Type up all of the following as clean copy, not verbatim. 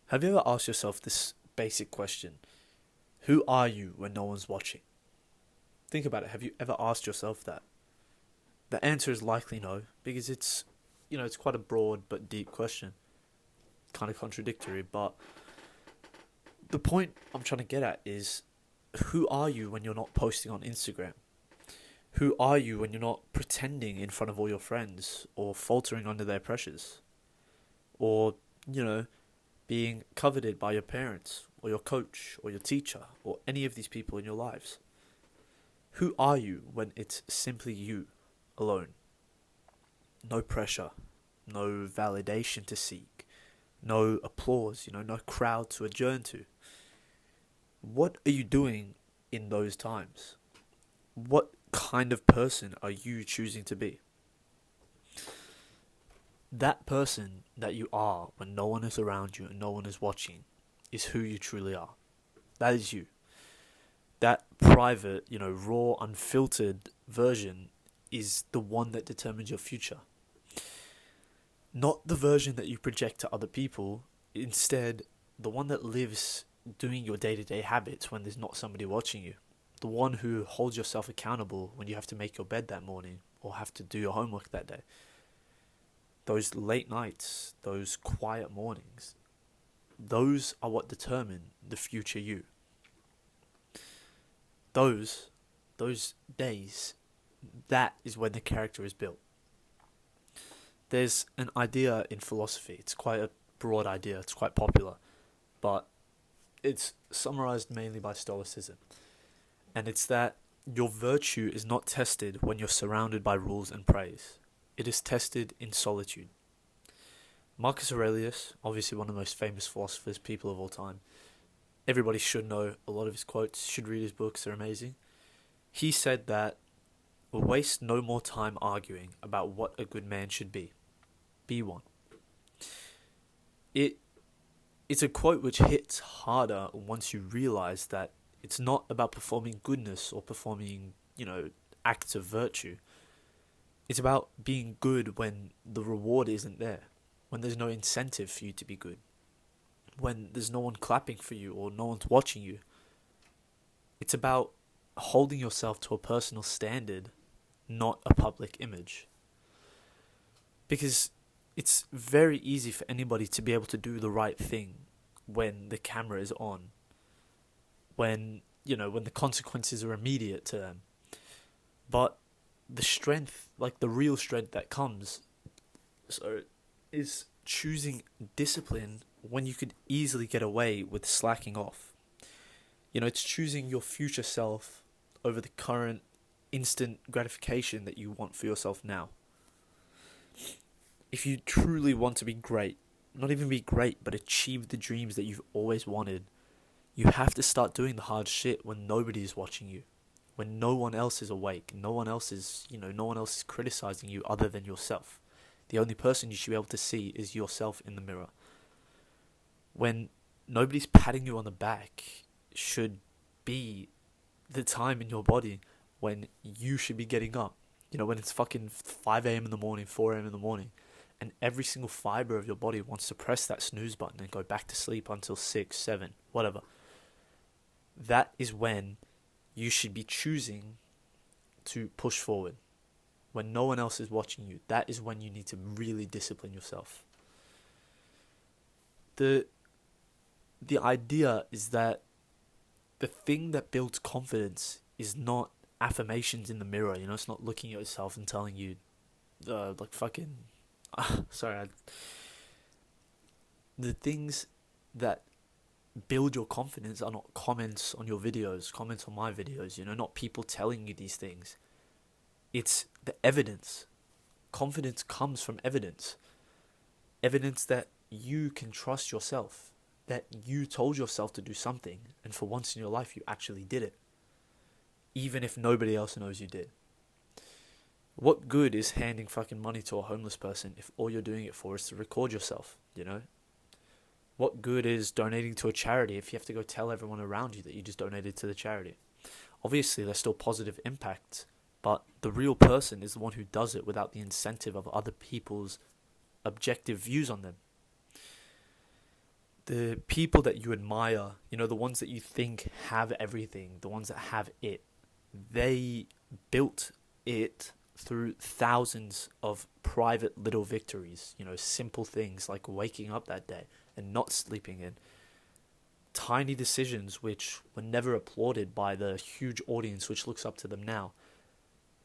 Have you ever asked yourself this basic question? Who are you when no one's watching? Think about it. Have you ever asked yourself that? The answer is likely no, because it's quite a broad but deep question. Kind of contradictory, but the point I'm trying to get at is who are you when you're not posting on Instagram? Who are you when you're not pretending in front of all your friends or faltering under their pressures? Or, you know, being coveted by your parents or your coach or your teacher or any of these people in your lives? Who are you when it's simply you alone? No pressure, no validation to seek, no applause, no crowd to adjourn to. What are you doing in those times? What kind of person are you choosing to be? That person that you are when no one is around you and no one is watching is who you truly are. That is you. That private, raw, unfiltered version is the one that determines your future. Not the version that you project to other people, instead, the one that lives doing your day-to-day habits when there's not somebody watching you. The one who holds yourself accountable when you have to make your bed that morning or have to do your homework that day. Those late nights, those quiet mornings, those are what determine the future you. Those days, that is when the character is built. There's an idea in philosophy, it's quite a broad idea, it's quite popular, but it's summarized mainly by Stoicism. And it's that your virtue is not tested when you're surrounded by rules and praise. It is tested in solitude. Marcus Aurelius, obviously one of the most famous philosophers, people of all time. Everybody should know a lot of his quotes, should read his books, they're amazing. He said that, waste no more time arguing about what a good man should be. Be one. It's a quote which hits harder once you realize that it's not about performing goodness or performing, acts of virtue. It's about being good when the reward isn't there, when there's no incentive for you to be good, when there's no one clapping for you or no one's watching you. It's about holding yourself to a personal standard, not a public image. Because it's very easy for anybody to be able to do the right thing when the camera is on, when the consequences are immediate to them. But the strength, like the real strength that comes, is choosing discipline when you could easily get away with slacking off. It's choosing your future self over the current instant gratification that you want for yourself now. If you truly want to be great, not even be great, but achieve the dreams that you've always wanted, you have to start doing the hard shit when nobody is watching you, when no one else is awake, no one else is criticizing you other than yourself. The only person you should be able to see is yourself in the mirror. When nobody's patting you on the back should be the time in your body when you should be getting up. When it's fucking 5 a.m. in the morning, 4 a.m. in the morning, and every single fiber of your body wants to press that snooze button and go back to sleep until 6, 7, whatever. That is when you should be choosing to push forward. When no one else is watching you, that is when you need to really discipline yourself. The idea is that the thing that builds confidence is not affirmations in the mirror. It's not looking at yourself and telling you, the things that build your confidence are not comments on your videos, comments on my videos, not people telling you these things. It's the evidence. Confidence comes from evidence. Evidence that you can trust yourself, that you told yourself to do something, and for once in your life you actually did it, even if nobody else knows you did. What good is handing fucking money to a homeless person if all you're doing it for is to record yourself, What good is donating to a charity if you have to go tell everyone around you that you just donated to the charity? Obviously, there's still positive impact, but the real person is the one who does it without the incentive of other people's objective views on them. The people that you admire, the ones that you think have everything, the ones that have it, they built it through thousands of private little victories, simple things like waking up that day and not sleeping in. Tiny decisions which were never applauded by the huge audience which looks up to them now.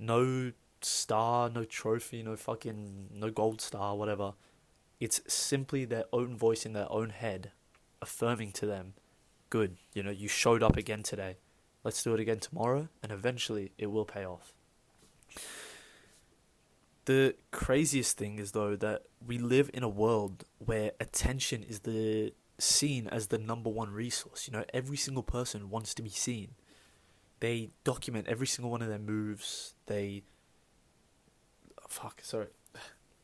No star, no trophy, no gold star, whatever. It's simply their own voice in their own head affirming to them, good, you showed up again today. Let's do it again tomorrow, and eventually it will pay off. The craziest thing is, though, that we live in a world where attention is seen as the number one resource. Every single person wants to be seen. They document every single one of their moves.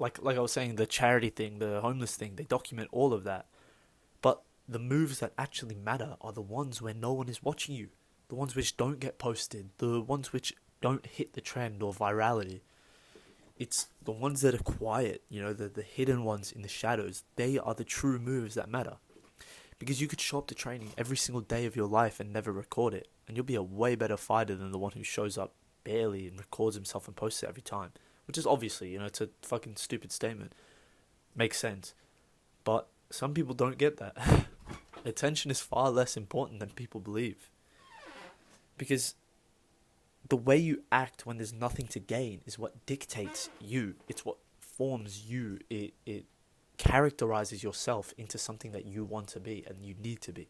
Like I was saying, the charity thing, the homeless thing, they document all of that. But the moves that actually matter are the ones where no one is watching you. The ones which don't get posted. The ones which don't hit the trend or virality. It's the ones that are quiet, the hidden ones in the shadows. They are the true moves that matter. Because you could show up to training every single day of your life and never record it. And you'll be a way better fighter than the one who shows up barely and records himself and posts it every time. Which is obviously, it's a fucking stupid statement. Makes sense. But some people don't get that. Attention is far less important than people believe. Because the way you act when there's nothing to gain is what dictates you. It's what forms you. It characterizes yourself into something that you want to be and you need to be.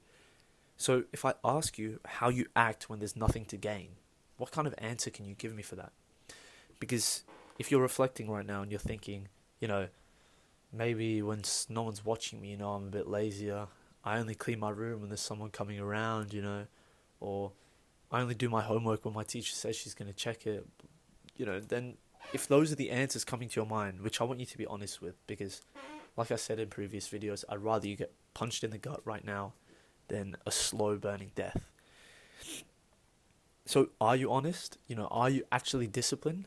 So if I ask you how you act when there's nothing to gain, what kind of answer can you give me for that? Because if you're reflecting right now and you're thinking, maybe when no one's watching me, I'm a bit lazier. I only clean my room when there's someone coming around, or I only do my homework when my teacher says she's going to check it, then if those are the answers coming to your mind, which I want you to be honest with, because like I said in previous videos, I'd rather you get punched in the gut right now than a slow burning death. So are you honest? Are you actually disciplined?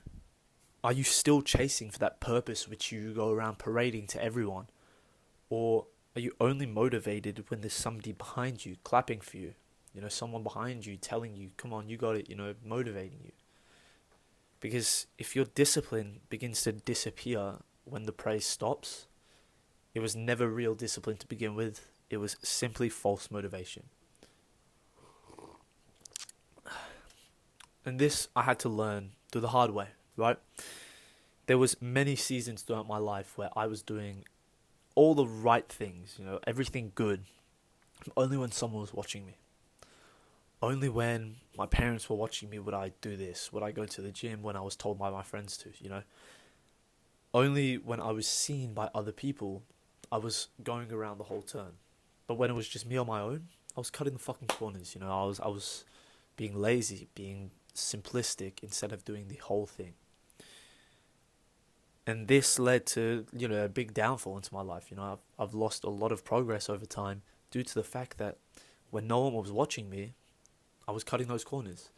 Are you still chasing for that purpose which you go around parading to everyone? Or are you only motivated when there's somebody behind you clapping for you? Someone behind you telling you, come on, you got it, motivating you. Because if your discipline begins to disappear when the praise stops, it was never real discipline to begin with. It was simply false motivation. And this I had to learn the hard way, right? There was many seasons throughout my life where I was doing all the right things, everything good, only when someone was watching me. Only when my parents were watching me would I do this, would I go to the gym when I was told by my friends to, Only when I was seen by other people, I was going around the whole turn. But when it was just me on my own, I was cutting the fucking corners, I was being lazy, being simplistic instead of doing the whole thing. And this led to, a big downfall into my life. I've lost a lot of progress over time due to the fact that when no one was watching me, I was cutting those corners.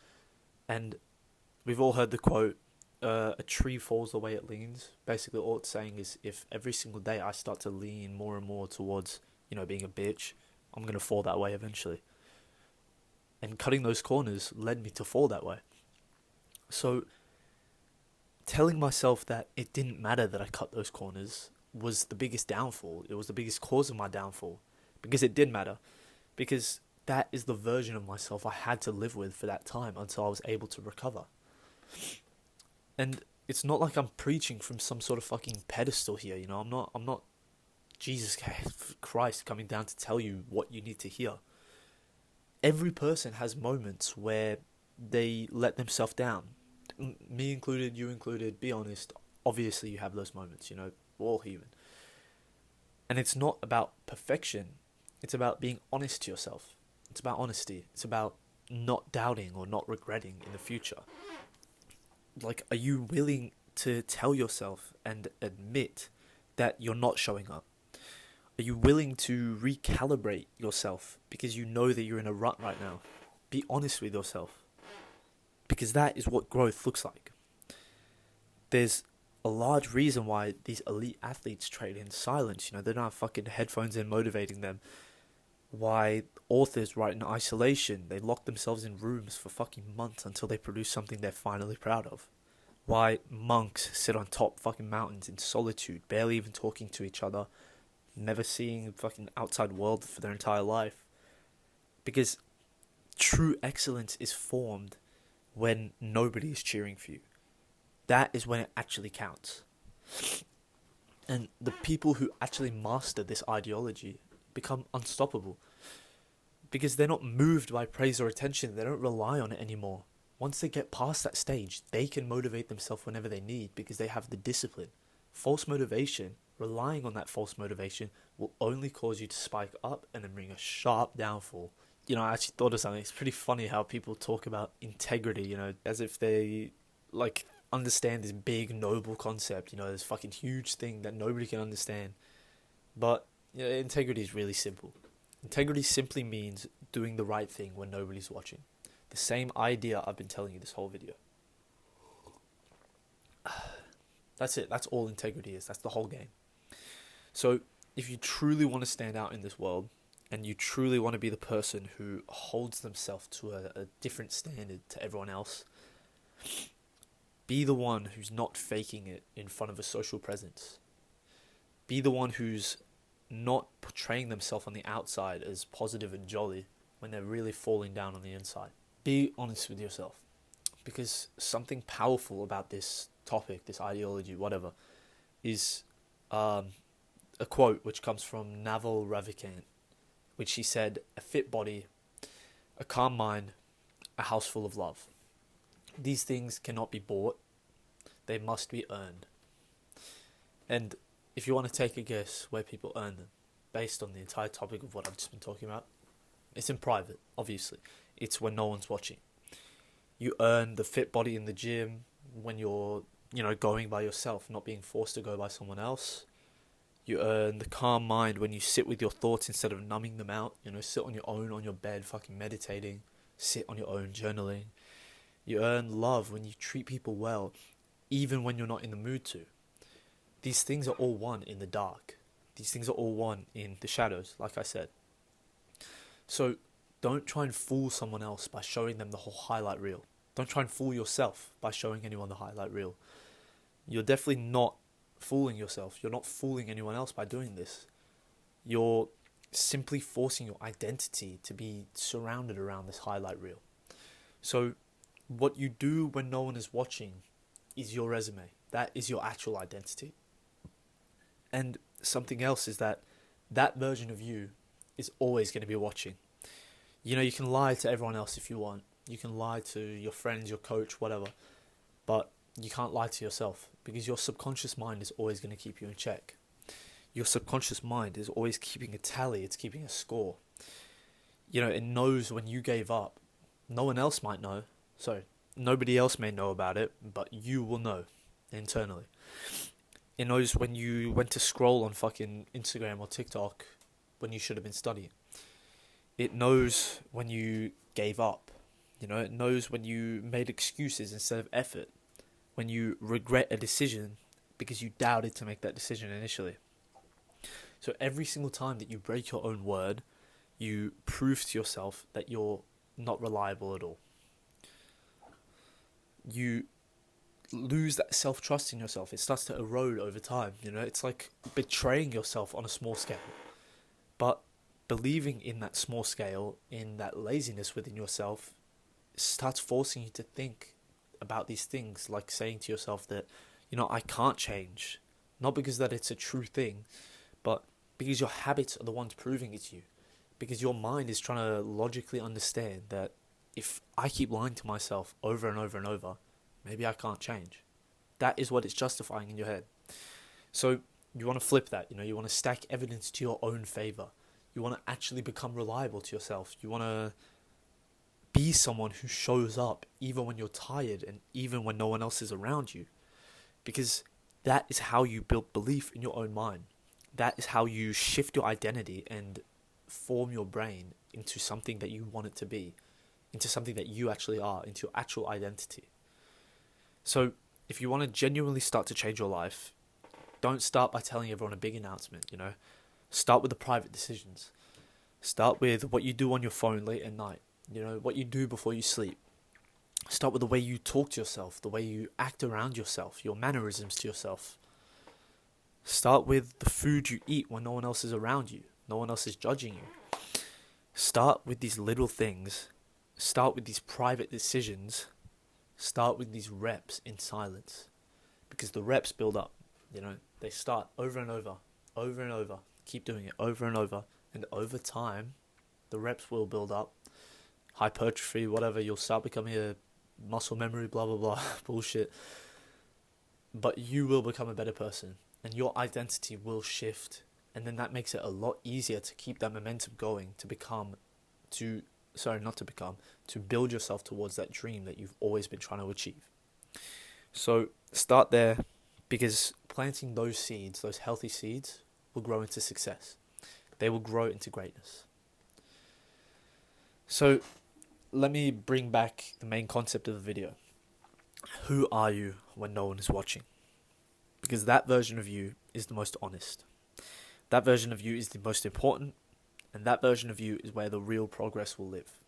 And we've all heard the quote, a tree falls the way it leans. Basically, all it's saying is if every single day I start to lean more and more towards, being a bitch, I'm going to fall that way eventually. And cutting those corners led me to fall that way. So telling myself that it didn't matter that I cut those corners was the biggest downfall. It was the biggest cause of my downfall. Because it did matter. Because that is the version of myself I had to live with for that time until I was able to recover. And it's not like I'm preaching from some sort of fucking pedestal here, I'm not Jesus Christ coming down to tell you what you need to hear. Every person has moments where they let themselves down. Me included, you included, be honest. Obviously you have those moments, we're all human. And it's not about perfection. It's about being honest to yourself. It's about honesty. It's about not doubting or not regretting in the future. Like, are you willing to tell yourself and admit that you're not showing up? Are you willing to recalibrate yourself because you know that you're in a rut right now? Be honest with yourself. Because that is what growth looks like. There's a large reason why these elite athletes train in silence. They don't have fucking headphones in motivating them. Why authors write in isolation, they lock themselves in rooms for fucking months until they produce something they're finally proud of. Why monks sit on top fucking mountains in solitude, barely even talking to each other, never seeing the fucking outside world for their entire life. Because true excellence is formed when nobody is cheering for you. That is when it actually counts. And the people who actually master this ideology become unstoppable. Because they're not moved by praise or attention, they don't rely on it anymore. Once they get past that stage, they can motivate themselves whenever they need because they have the discipline. False motivation, relying on that false motivation, will only cause you to spike up and then bring a sharp downfall. You know, I actually thought of something. It's pretty funny how people talk about integrity, you know, as if they, like, understand this big, noble concept, you know, this fucking huge thing that nobody can understand. But, you know, integrity is really simple. Integrity simply means doing the right thing when nobody's watching. The same idea I've been telling you this whole video. That's it. That's all integrity is. That's the whole game. So, if you truly want to stand out in this world, and you truly want to be the person who holds themselves to a different standard to everyone else, be the one who's not faking it in front of a social presence. Be the one who's not portraying themselves on the outside as positive and jolly when they're really falling down on the inside. Be honest with yourself. Because something powerful about this topic, this ideology, whatever, is a quote which comes from Naval Ravikant, which he said, "A fit body, a calm mind, a house full of love. These things cannot be bought. They must be earned." And if you want to take a guess where people earn them, based on the entire topic of what I've just been talking about, it's in private, obviously. It's when no one's watching. You earn the fit body in the gym when you're, you know, going by yourself, not being forced to go by someone else. You earn the calm mind when you sit with your thoughts instead of numbing them out. You know, sit on your own on your bed, fucking meditating. Sit on your own journaling. You earn love when you treat people well, even when you're not in the mood to. These things are all one in the dark. These things are all one in the shadows, like I said. So, don't try and fool someone else by showing them the whole highlight reel. Don't try and fool yourself by showing anyone the highlight reel. You're definitely not fooling yourself. You're not fooling anyone else by doing this. You're simply forcing your identity to be surrounded around this highlight reel. So, what you do when no one is watching is your resume. That is your actual identity. And something else is that version of you is always going to be watching. You know, you can lie to everyone else if you want. You can lie to your friends, your coach, whatever. But you can't lie to yourself because your subconscious mind is always going to keep you in check. Your subconscious mind is always keeping a tally. It's keeping a score. You know, it knows when you gave up. No one else might know. So, nobody else may know about it, but you will know internally. It knows when you went to scroll on fucking Instagram or TikTok when you should have been studying. It knows when you gave up. You know, it knows when you made excuses instead of effort. When you regret a decision because you doubted to make that decision initially. So every single time that you break your own word, you prove to yourself that you're not reliable at all. You lose that self-trust in yourself. It starts to erode over time. You know, it's like betraying yourself on a small scale. But believing in that small scale, in that laziness within yourself, starts forcing you to think about these things, like saying to yourself that, you know, I can't change. Not because that it's a true thing, but because your habits are the ones proving it to you. Because your mind is trying to logically understand that if I keep lying to myself over and over and over, maybe I can't change. That is what it's justifying in your head. So you want to flip that, you know, you want to stack evidence to your own favor. You want to actually become reliable to yourself. You want to be someone who shows up even when you're tired and even when no one else is around you. Because that is how you build belief in your own mind. That is how you shift your identity and form your brain into something that you want it to be, into something that you actually are, into your actual identity. So if you want to genuinely start to change your life, don't start by telling everyone a big announcement, you know. Start with the private decisions. Start with what you do on your phone late at night. What you do before you sleep. Start with the way you talk to yourself, the way you act around yourself, your mannerisms to yourself. Start with the food you eat when no one else is around you, no one else is judging you. Start with these little things. Start with these private decisions. Start with these reps in silence. Because the reps build up. They start over and over, over and over. Keep doing it over and over. And over time, the reps will build up. Hypertrophy, whatever, you'll start becoming a muscle memory, blah, blah, blah, bullshit. But you will become a better person. And your identity will shift. And then that makes it a lot easier to keep that momentum going, to build yourself towards that dream that you've always been trying to achieve. So start there, because planting those seeds, those healthy seeds, will grow into success. They will grow into greatness. So let me bring back the main concept of the video. Who are you when no one is watching? Because that version of you is the most honest. That version of you is the most important, and that version of you is where the real progress will live.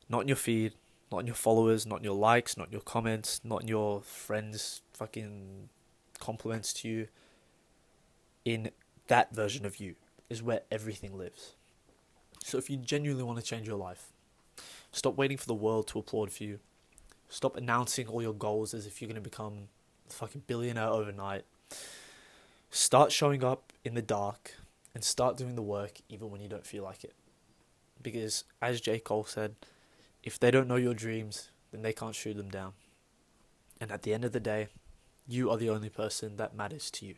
Not in your feed, not in your followers, not in your likes, not in your comments, not in your friends' fucking compliments to you. In that version of you is where everything lives. So if you genuinely want to change your life, stop waiting for the world to applaud for you. Stop announcing all your goals as if you're going to become a fucking billionaire overnight. Start showing up in the dark and start doing the work even when you don't feel like it. Because as J. Cole said, if they don't know your dreams, then they can't shoot them down. And at the end of the day, you are the only person that matters to you.